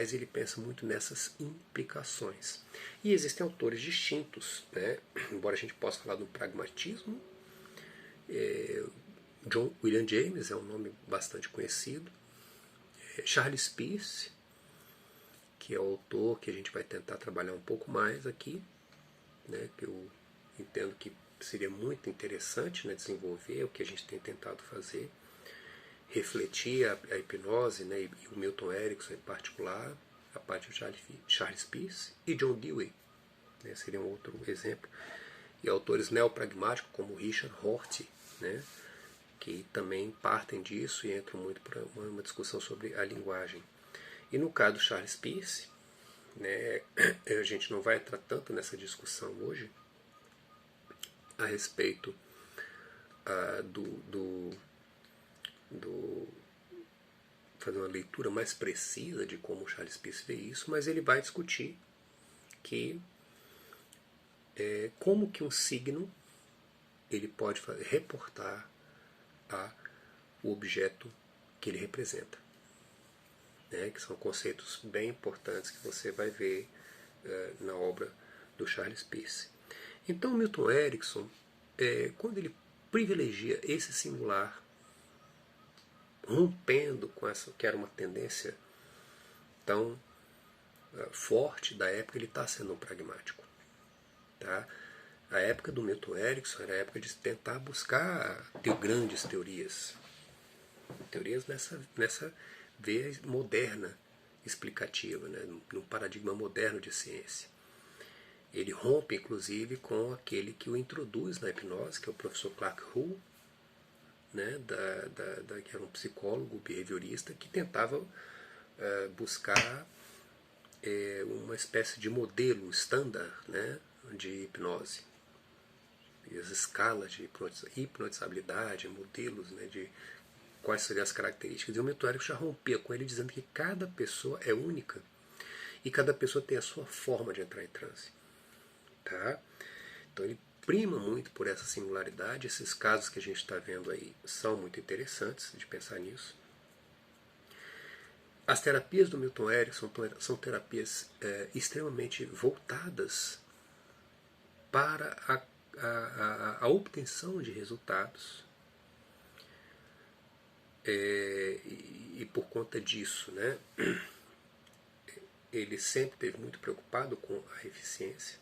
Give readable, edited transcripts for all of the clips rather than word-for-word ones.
mas ele pensa muito nessas implicações. E existem autores distintos, né? Embora a gente possa falar do pragmatismo, John William James é um nome bastante conhecido, Charles Peirce, que é o autor que a gente vai tentar trabalhar um pouco mais aqui, né? Que eu entendo que seria muito interessante, né, desenvolver o que a gente tem tentado fazer, refletir a hipnose, né, e o Milton Erickson em particular, a parte do Charles Peirce e John Dewey, né, seria um outro exemplo, e autores neopragmáticos como Richard Rorty, né, que também partem disso e entram muito para uma discussão sobre a linguagem. E no caso do Charles Peirce, né, a gente não vai entrar tanto nessa discussão hoje a respeito do fazer uma leitura mais precisa de como o Charles Peirce vê isso, mas ele vai discutir que como que um signo ele pode reportar o objeto que ele representa, né? Que são conceitos bem importantes que você vai ver na obra do Charles Peirce. Então Milton Erickson, quando ele privilegia esse singular, rompendo com essa que era uma tendência tão forte da época, ele está sendo um pragmático. Tá? A época do Milton Erickson era a época de tentar buscar grandes teorias. Teorias nessa veia moderna explicativa, né? No paradigma moderno de ciência. Ele rompe, inclusive, com aquele que o introduz na hipnose, que é o professor Clark Hull, né? Que era um psicólogo behaviorista que tentava buscar uma espécie de modelo estándar, né? De hipnose. E as escalas de hipnotizabilidade, modelos, né? De quais seriam as características. E o Milton Erickson já rompia com ele dizendo que cada pessoa é única e cada pessoa tem a sua forma de entrar em transe. Tá? Então ele prima muito por essa singularidade. Esses casos que a gente está vendo aí são muito interessantes de pensar nisso. As terapias do Milton Erickson são terapias extremamente voltadas para a obtenção de resultados. E por conta disso, né, ele sempre esteve muito preocupado com a eficiência.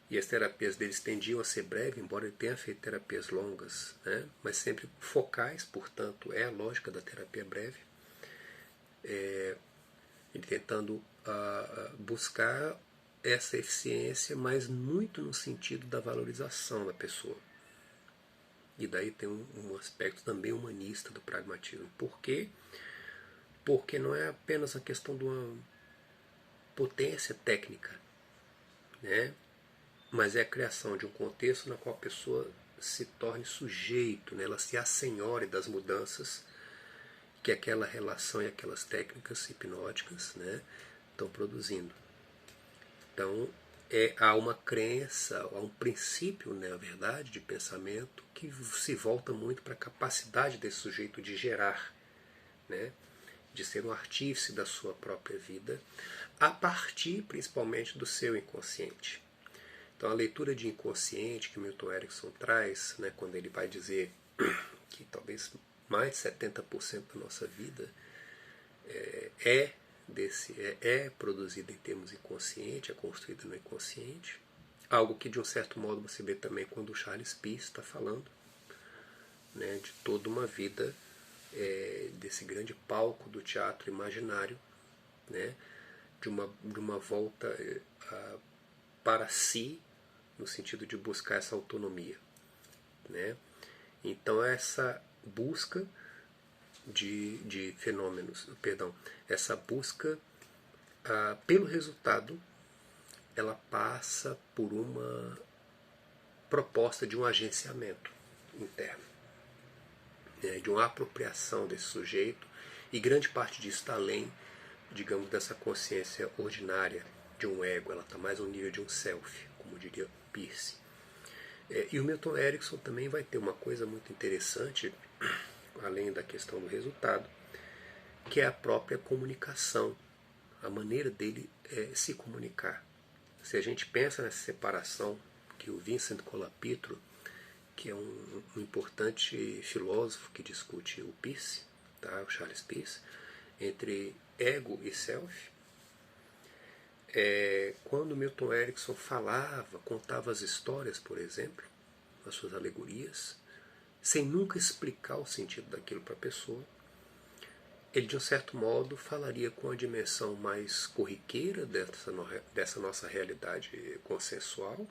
E as terapias deles tendiam a ser breves, embora ele tenha feito terapias longas, né, mas sempre focais, portanto, é a lógica da terapia breve. Ele tentando buscar essa eficiência, mas muito no sentido da valorização da pessoa. E daí tem um aspecto também humanista do pragmatismo. Por quê? Porque não é apenas a questão de uma potência técnica, né? Mas é a criação de um contexto na qual a pessoa se torne sujeito, né? Ela se assenhore das mudanças que aquela relação e aquelas técnicas hipnóticas, né, estão produzindo. Então, há uma crença, há um princípio, né, na verdade, de pensamento que se volta muito para a capacidade desse sujeito de gerar, né, de ser um artífice da sua própria vida, a partir principalmente do seu inconsciente. Então, a leitura de inconsciente que Milton Erickson traz, né, quando ele vai dizer que talvez mais de 70% da nossa vida é produzida em termos inconsciente, é construída no inconsciente. Algo que, de um certo modo, você vê também quando o Charles Peirce está falando, né, de toda uma vida desse grande palco do teatro imaginário, né, de uma volta para si, no sentido de buscar essa autonomia. Né? Então, essa busca de fenômenos, essa busca pelo resultado, ela passa por uma proposta de um agenciamento interno, né, de uma apropriação desse sujeito, e grande parte disso está além, digamos, dessa consciência ordinária de um ego, ela está mais ao nível de um self, como diria Peirce. E o Milton Erickson também vai ter uma coisa muito interessante, além da questão do resultado, que é a própria comunicação, a maneira dele se comunicar. Se a gente pensa nessa separação que o Vincent Colapinto, que é um importante filósofo que discute o Peirce, tá? O Charles Peirce, entre ego e self, quando Milton Erickson falava, contava as histórias, por exemplo, as suas alegorias, sem nunca explicar o sentido daquilo para a pessoa, ele de um certo modo falaria com a dimensão mais corriqueira dessa nossa realidade consensual,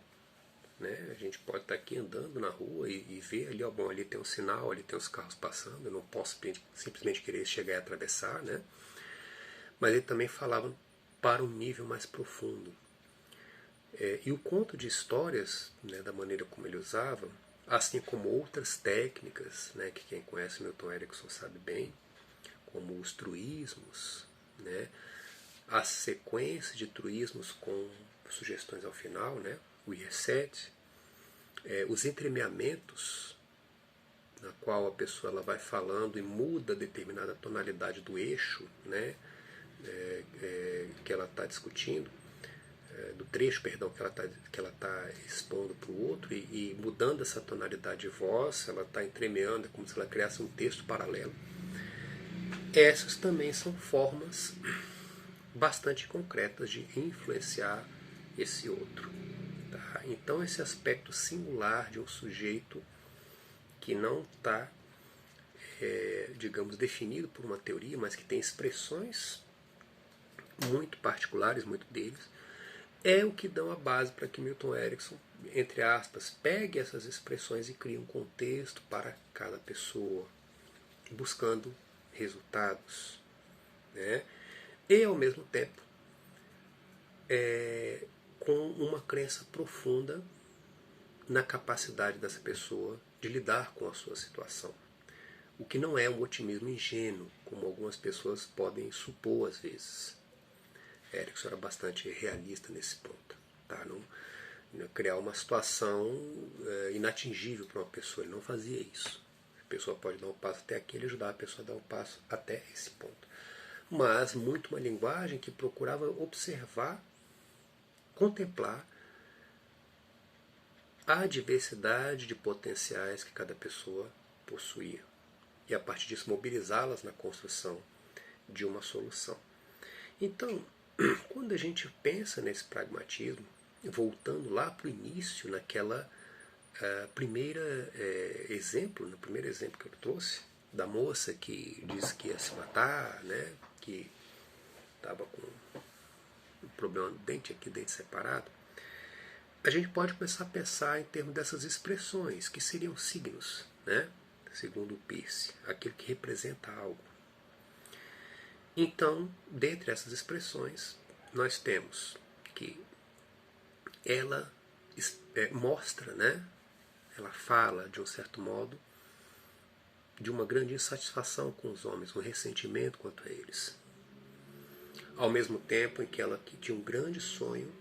né? A gente pode estar aqui andando na rua e ver ali, ó, bom, ali tem um sinal, ali tem os carros passando, eu não posso simplesmente querer chegar e atravessar, né? Mas ele também falava para um nível mais profundo. E o conto de histórias, né, da maneira como ele usava, assim como outras técnicas, né, que quem conhece Milton Erickson sabe bem, como os truísmos, né, a sequência de truísmos com sugestões ao final, né, o reset, os entremeamentos, na qual a pessoa ela vai falando e muda determinada tonalidade do eixo, né, que ela está discutindo, do trecho, perdão, que ela tá expondo para o outro, e mudando essa tonalidade de voz, ela está entremeando, é como se ela criasse um texto paralelo. Essas também são formas bastante concretas de influenciar esse outro. Tá? Então esse aspecto singular de um sujeito que não está, digamos, definido por uma teoria, mas que tem expressões muito particulares, muito deles, é o que dão a base para que Milton Erickson, entre aspas, pegue essas expressões e crie um contexto para cada pessoa, buscando resultados, né? E ao mesmo tempo com uma crença profunda na capacidade dessa pessoa de lidar com a sua situação. O que não é um otimismo ingênuo, como algumas pessoas podem supor às vezes. Erickson era bastante realista nesse ponto. Tá? Não criar uma situação inatingível para uma pessoa, ele não fazia isso. A pessoa pode dar um passo até aqui, ele ajudava a pessoa a dar um passo até esse ponto. Mas muito uma linguagem que procurava observar, contemplar a diversidade de potenciais que cada pessoa possuía. E a partir disso mobilizá-las na construção de uma solução. Então, quando a gente pensa nesse pragmatismo, voltando lá para o início, naquela primeiro exemplo que eu trouxe, da moça que disse que ia se matar, né, que estava com um problema no dente aqui, dente separado, a gente pode começar a pensar em termos dessas expressões, que seriam signos, né, segundo o Peirce, aquilo que representa algo. Então, dentre essas expressões, nós temos que ela mostra, né, ela fala, de um certo modo, de uma grande insatisfação com os homens, um ressentimento quanto a eles. Ao mesmo tempo em que ela tinha um grande sonho,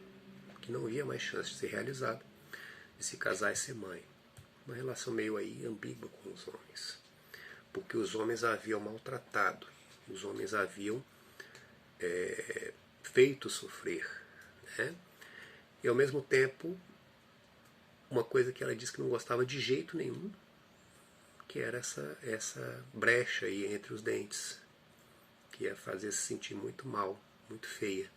que não havia mais chance de ser realizado, de se casar e ser mãe. Uma relação meio aí ambígua com os homens. Porque os homens a haviam maltratado, os homens a haviam feito sofrer. Né? E ao mesmo tempo, uma coisa que ela disse que não gostava de jeito nenhum, que era essa brecha aí entre os dentes, que ia fazer se sentir muito mal, muito feia,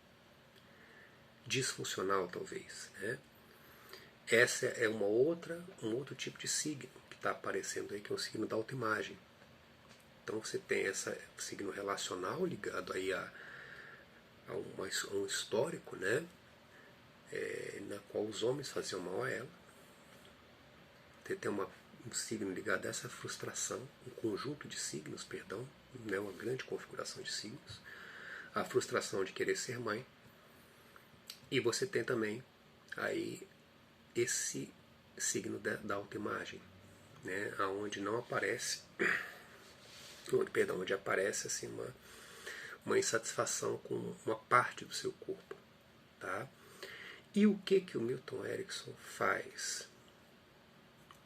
disfuncional talvez. Né? Essa é um outro tipo de signo que está aparecendo aí, que é o signo da autoimagem. Então você tem esse signo relacional ligado aí a um histórico, né? Na qual os homens faziam mal a ela. Você tem um signo ligado a essa frustração, um conjunto de signos, perdão, né? Uma grande configuração de signos. A frustração de querer ser mãe. E você tem também aí esse signo da autoimagem, né? Onde não aparece, onde aparece assim uma insatisfação com uma parte do seu corpo, tá? E o que o Milton Erickson faz?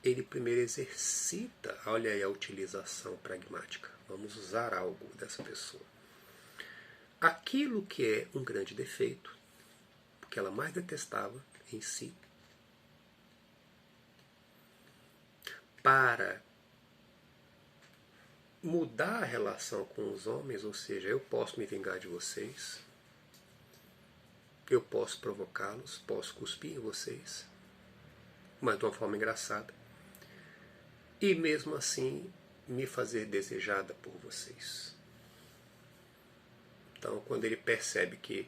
Ele primeiro exercita, olha aí a utilização pragmática. Vamos usar algo dessa pessoa. aquilo que é um grande defeito, que ela mais detestava em si, para mudar a relação com os homens, ou seja, eu posso me vingar de vocês, eu posso provocá-los, posso cuspir em vocês, mas de uma forma engraçada, e mesmo assim me fazer desejada por vocês. Então, quando ele percebe que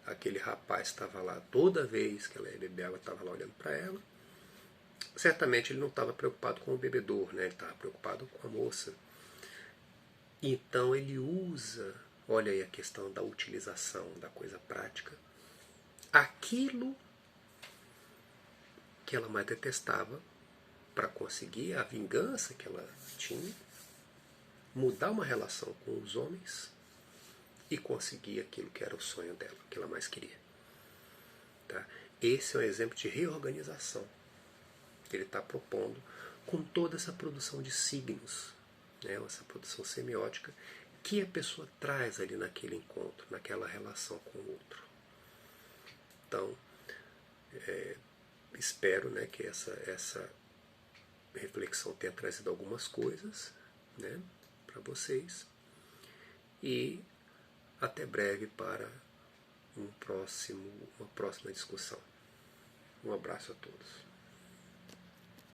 aquele rapaz estava lá toda vez que ela ia beber água, estava lá olhando para ela, certamente ele não estava preocupado com o bebedor, né? Ele estava preocupado com a moça. Então ele usa, olha aí a questão da utilização da coisa prática, aquilo que ela mais detestava para conseguir a vingança que ela tinha, mudar uma relação com os homens e conseguir aquilo que era o sonho dela, que ela mais queria. Tá? Esse é um exemplo de reorganização que ele está propondo com toda essa produção de signos, né? Essa produção semiótica que a pessoa traz ali naquele encontro, naquela relação com o outro. Então, espero, né, que essa reflexão tenha trazido algumas coisas, né, para vocês. E até breve para uma próxima discussão. Um abraço a todos.